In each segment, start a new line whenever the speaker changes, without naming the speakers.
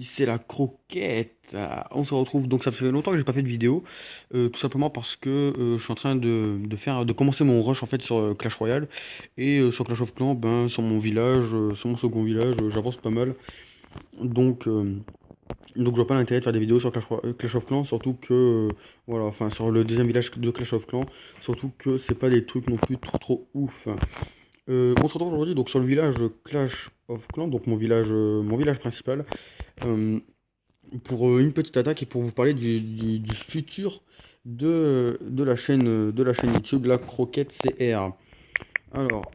C'est la croquette. On se retrouve. Donc ça fait longtemps que j'ai pas fait de vidéo, tout simplement parce que je suis en train de commencer mon rush en fait sur Clash Royale et sur Clash of Clans, ben sur mon village, sur mon second village, j'avance pas mal. Donc je vois pas l'intérêt de faire des vidéos sur Clash of Clans, surtout que voilà, enfin sur le deuxième village de Clash of Clans, surtout que c'est pas des trucs non plus trop ouf. On se retrouve aujourd'hui donc sur le village Clash of Clans, donc mon village principal. Euh, pour une petite attaque et pour vous parler du futur de la chaîne YouTube, la Croquette CR. Alors,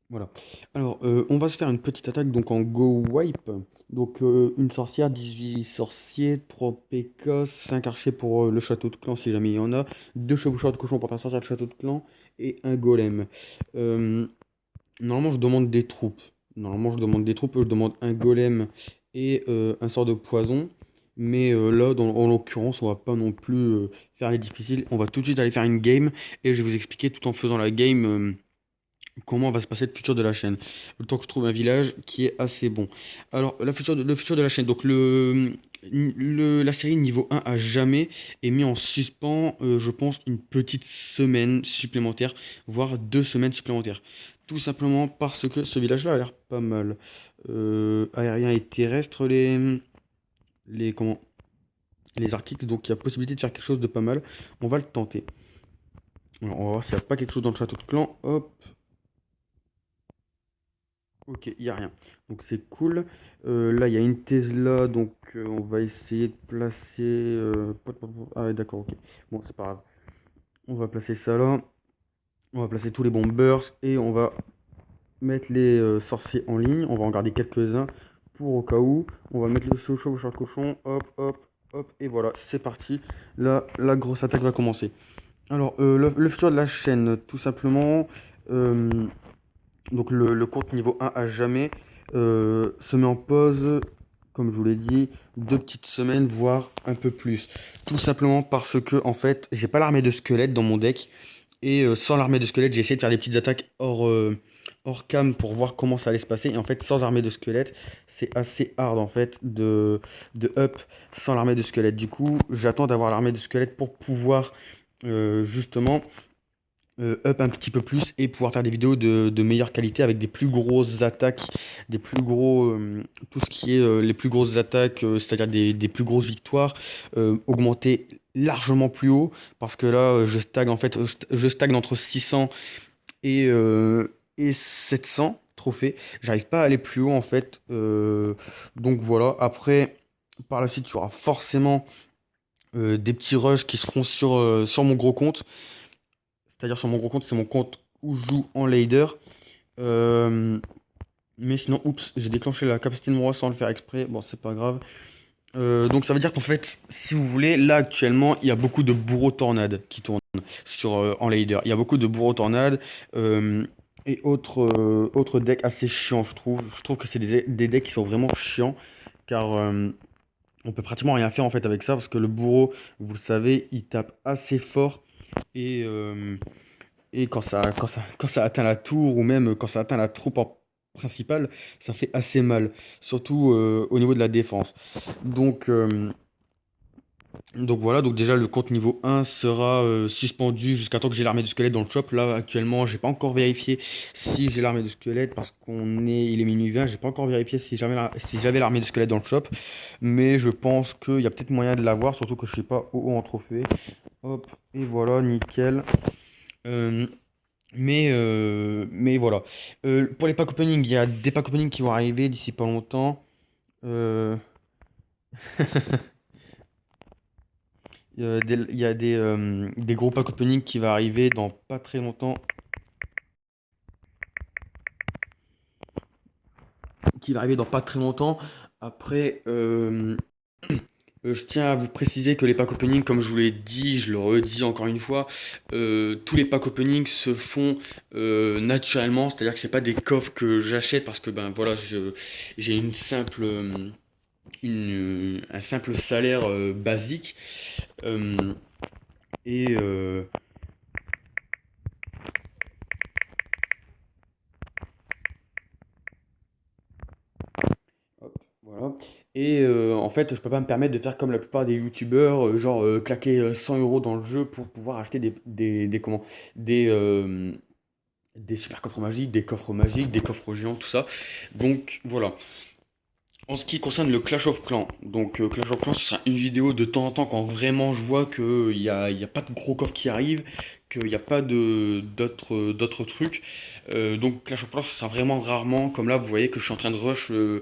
voilà. Alors, on va se faire une petite attaque donc en Go Wipe. Donc, une sorcière, 18 sorciers, 3 PK, 5 archers pour le château de clan si jamais il y en a, 2 chevaucheurs de cochon pour faire sortir le château de clan et un golem. Euh, Normalement, je demande des troupes. Je demande un golem et un sort de poison. Mais là, en l'occurrence, on va pas non plus faire les difficiles. On va tout de suite aller faire une game et je vais vous expliquer tout en faisant la game comment va se passer le futur de la chaîne. Le temps que je trouve un village qui est assez bon. Alors, le futur de la chaîne. Donc, la série niveau 1 à jamais est mis en suspens, je pense, une petite semaine supplémentaire, voire 2 semaines supplémentaires. Tout simplement parce que ce village-là a l'air pas mal. Aérien et terrestre, comment, les articles, donc il y a possibilité de faire quelque chose de pas mal. On va le tenter. Alors, on va voir s'il n'y a pas quelque chose dans le château de clan. Hop. Ok, il n'y a rien. Donc c'est cool. Là, il y a une Tesla, donc on va essayer de placer... Ah ouais, d'accord, ok. Bon, c'est pas grave. On va placer ça là. On va placer tous les bombers et on va mettre les sorciers en ligne. On va en garder quelques-uns pour au cas où. On va mettre le chauchot au cochon. Hop, hop, hop. Et voilà, c'est parti. Là, la grosse attaque va commencer. Alors, le futur de la chaîne, tout simplement... euh, Donc le compte niveau 1 à jamais se met en pause, comme je vous l'ai dit, 2 petites semaines, voire un peu plus. Tout simplement parce que en fait, j'ai pas l'armée de squelettes dans mon deck. Et sans l'armée de squelettes, j'ai essayé de faire des petites attaques hors cam pour voir comment ça allait se passer. Et en fait, sans armée de squelettes, c'est assez hard en fait de up sans l'armée de squelettes. Du coup, j'attends d'avoir l'armée de squelettes pour pouvoir justement up un petit peu plus et pouvoir faire des vidéos de meilleure qualité avec des plus grosses attaques, des plus gros, tout ce qui est les plus grosses attaques, c'est-à-dire des plus grosses victoires, augmenter largement plus haut parce que là je stagne en fait, je stagne entre 600 et 700 trophées. J'arrive pas à aller plus haut en fait. Donc voilà, après par la suite il y aura forcément des petits rushs qui seront sur mon gros compte. C'est-à-dire sur mon gros compte, c'est mon compte où je joue en ladder. Euh, mais sinon, oups, j'ai déclenché la capacité de mon roi sans le faire exprès. Bon, c'est pas grave. Donc ça veut dire qu'en fait, si vous voulez, là actuellement, il y a beaucoup de bourreaux tornades qui tournent en ladder. Il y a beaucoup de bourreaux tornades et autres decks assez chiants, je trouve. Je trouve que c'est des decks qui sont vraiment chiants car on peut pratiquement rien faire en fait avec ça parce que le bourreau, vous le savez, il tape assez fort et quand ça atteint la tour ou même quand ça atteint la troupe principale, ça fait assez mal, surtout au niveau de la défense. Donc, euh, donc voilà, donc déjà le compte niveau 1 sera suspendu jusqu'à temps que j'ai l'armée de squelette dans le shop. Là actuellement, j'ai pas encore vérifié si j'ai l'armée de squelette parce il est minuit 20, j'ai pas encore vérifié si j'avais l'armée de squelette dans le shop, mais je pense qu'il y a peut-être moyen de l'avoir, surtout que je suis pas au haut en trophée. Hop, et voilà, nickel. Euh, mais voilà. Pour les pack opening, il y a des pack opening qui vont arriver d'ici pas longtemps. Euh, il y a des gros pack opening qui va arriver dans pas très longtemps. Qui va arriver dans pas très longtemps. Après, je tiens à vous préciser que les pack opening, comme je vous l'ai dit, je le redis encore une fois, tous les pack opening se font naturellement, c'est-à-dire que c'est pas des coffres que j'achète parce que ben voilà, j'ai un simple salaire basique. Euh, et hop, voilà. Et en fait, je peux pas me permettre de faire comme la plupart des youtubeurs, genre claquer 100 euros dans le jeu pour pouvoir acheter des, euh, des super coffres magiques, des coffres géants, tout ça. Donc voilà. En ce qui concerne le Clash of Clans, donc Clash of Clans, ce sera une vidéo de temps en temps quand vraiment je vois qu'il y a pas de gros coffres qui arrivent, qu'il n'y a pas d'autres trucs. Donc Clash of Clans, ce sera vraiment rarement, comme là vous voyez que je suis en train de rush, je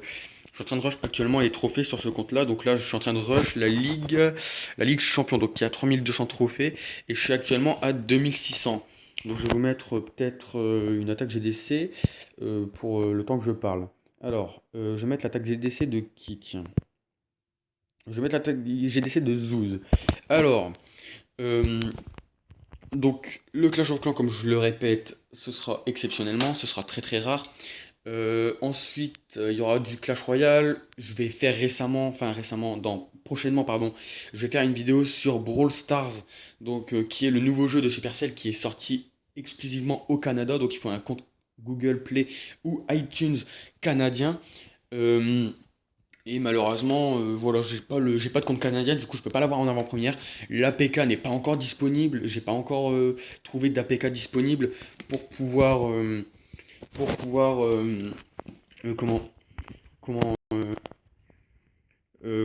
suis en train de rush actuellement les trophées sur ce compte-là. Donc là je suis en train de rush la Ligue Champion, donc il y a 3200 trophées et je suis actuellement à 2600. Donc je vais vous mettre peut-être une attaque GDC pour le temps que je parle. Alors, je vais mettre l'attaque GDC de qui, tiens? Je vais mettre l'attaque GDC de Zouz. Alors, euh, donc le Clash of Clans, comme je le répète, ce sera exceptionnellement, ce sera très très rare. Ensuite, il y aura du Clash Royale. Je vais faire prochainement, pardon, je vais faire une vidéo sur Brawl Stars, donc qui est le nouveau jeu de Supercell qui est sorti exclusivement au Canada. Donc il faut un compte Google Play ou iTunes canadien. Euh, et malheureusement, voilà, j'ai pas de compte canadien, du coup je peux pas l'avoir en avant-première. L'APK n'est pas encore disponible, j'ai pas encore trouvé d'APK disponible pour pouvoir, pour pouvoir, comment, comment,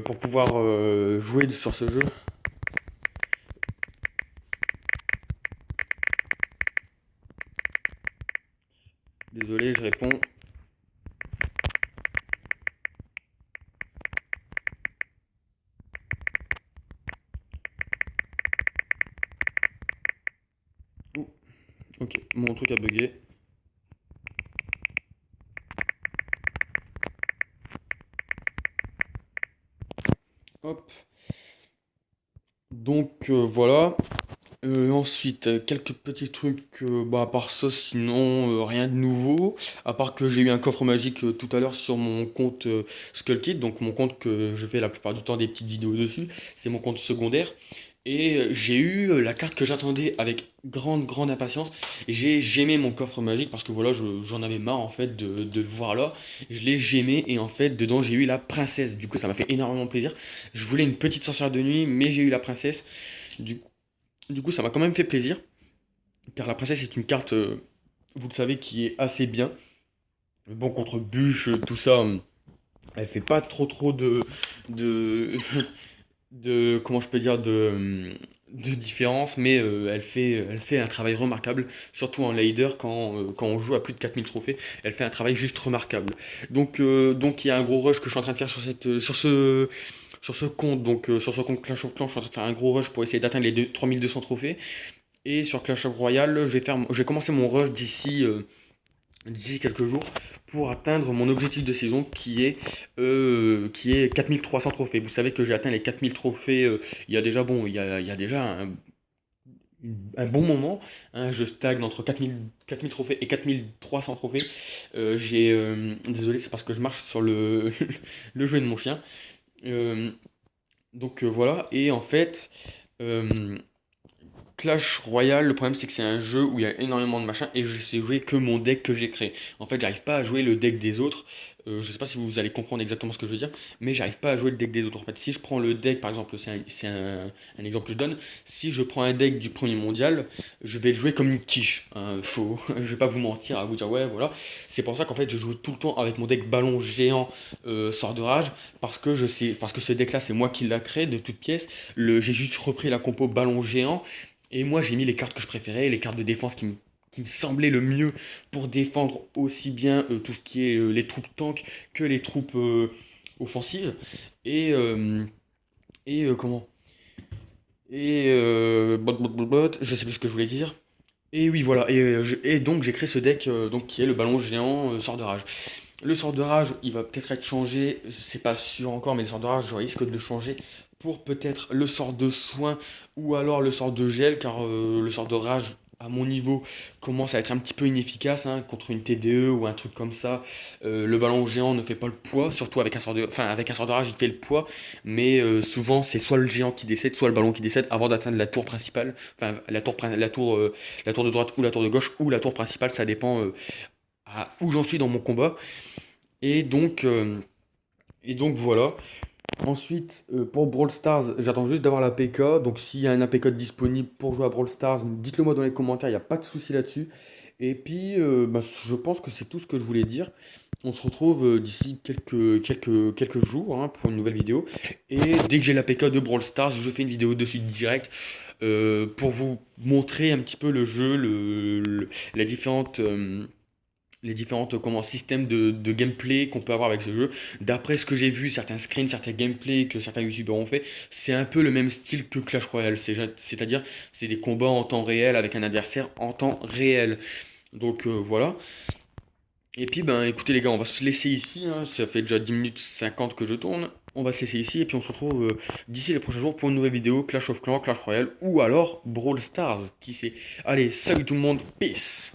pour pouvoir jouer sur ce jeu. Désolé, je réponds. Ouh, ok, mon truc a bugué. Hop. Donc voilà. Ensuite, quelques petits trucs, bah, à part ça, sinon rien de nouveau. À part que j'ai eu un coffre magique tout à l'heure sur mon compte Skullkid, donc mon compte que je fais la plupart du temps des petites vidéos dessus. C'est mon compte secondaire. Et j'ai eu la carte que j'attendais avec grande impatience. J'ai gémé mon coffre magique parce que voilà, j'en avais marre en fait de le voir là. Je l'ai gémé et en fait, dedans, j'ai eu la princesse. Du coup, ça m'a fait énormément plaisir. Je voulais une petite sorcière de nuit, mais j'ai eu la princesse. Du du coup, ça m'a quand même fait plaisir, car la princesse est une carte, vous le savez, qui est assez bien. Bon, contre bûche, tout ça, elle fait pas trop de, comment je peux dire, de différence, mais elle fait un travail remarquable, surtout en lader, quand on joue à plus de 4000 trophées, elle fait un travail juste remarquable. Donc il y a un gros rush que je suis en train de faire sur ce compte, donc sur ce compte Clash of Clans, je suis en train de faire un gros rush pour essayer d'atteindre les 3200 trophées. Et sur Clash of Royale, je vais commencer mon rush d'ici quelques jours pour atteindre mon objectif de saison qui est 4300 trophées. Vous savez que j'ai atteint les 4000 trophées il y a déjà, il y a déjà un bon moment, hein. Je stagne entre 4000 trophées et 4300 trophées. Désolé, c'est parce que je marche sur le jeu de mon chien. Euh, voilà, et en fait... euh, Clash Royale, le problème c'est que c'est un jeu où il y a énormément de machins et je sais jouer que mon deck que j'ai créé. En fait, j'arrive pas à jouer le deck des autres. Je sais pas si vous allez comprendre exactement ce que je veux dire, mais j'arrive pas à jouer le deck des autres. En fait, si je prends le deck, par exemple, un exemple que je donne, si je prends un deck du premier mondial, je vais le jouer comme une quiche, hein. Je vais pas vous mentir à vous dire ouais, voilà. C'est pour ça qu'en fait, je joue tout le temps avec mon deck ballon géant sort de rage parce que ce deck-là, c'est moi qui l'a créé de toutes pièces. J'ai juste repris la compo ballon géant. Et moi, j'ai mis les cartes que je préférais, les cartes de défense qui me semblaient le mieux pour défendre aussi bien tout ce qui est les troupes tank que les troupes offensives. Et, euh, comment? Je sais plus ce que je voulais dire. Et oui, voilà. Et donc, j'ai créé ce deck donc, qui est le ballon géant sort de rage. Le sort de rage, il va peut-être être changé, c'est pas sûr encore, mais le sort de rage, je risque de le changer pour peut-être le sort de soin ou alors le sort de gel, car le sort de rage à mon niveau, commence à être un petit peu inefficace hein, contre une TDE ou un truc comme ça. Le ballon géant ne fait pas le poids, surtout avec un sort de, enfin avec un sort de rage, il fait le poids, mais souvent c'est soit le géant qui décède, soit le ballon qui décède avant d'atteindre la tour principale, enfin la tour de droite ou la tour de gauche ou la tour principale, ça dépend à où j'en suis dans mon combat. Et donc, euh, et donc voilà. Ensuite, pour Brawl Stars, j'attends juste d'avoir la PK. Donc, s'il y a un APK disponible pour jouer à Brawl Stars, dites-le moi dans les commentaires, il n'y a pas de souci là-dessus. Et puis, bah, je pense que c'est tout ce que je voulais dire. On se retrouve d'ici quelques jours hein, pour une nouvelle vidéo. Et dès que j'ai la PK de Brawl Stars, je fais une vidéo dessus direct pour vous montrer un petit peu le jeu, la différente. Les différentes comment, systèmes de gameplay qu'on peut avoir avec ce jeu. D'après ce que j'ai vu, certains screens, certains gameplays que certains youtubeurs ont fait, c'est un peu le même style que Clash Royale. C'est-à-dire, c'est des combats en temps réel avec un adversaire en temps réel. Donc voilà. Et puis, ben écoutez les gars, on va se laisser ici. Hein. Ça fait déjà 10 minutes 50 que je tourne. On va se laisser ici et puis on se retrouve d'ici les prochains jours pour une nouvelle vidéo Clash of Clans, Clash Royale ou alors Brawl Stars. Qui sait. Allez, salut tout le monde, peace!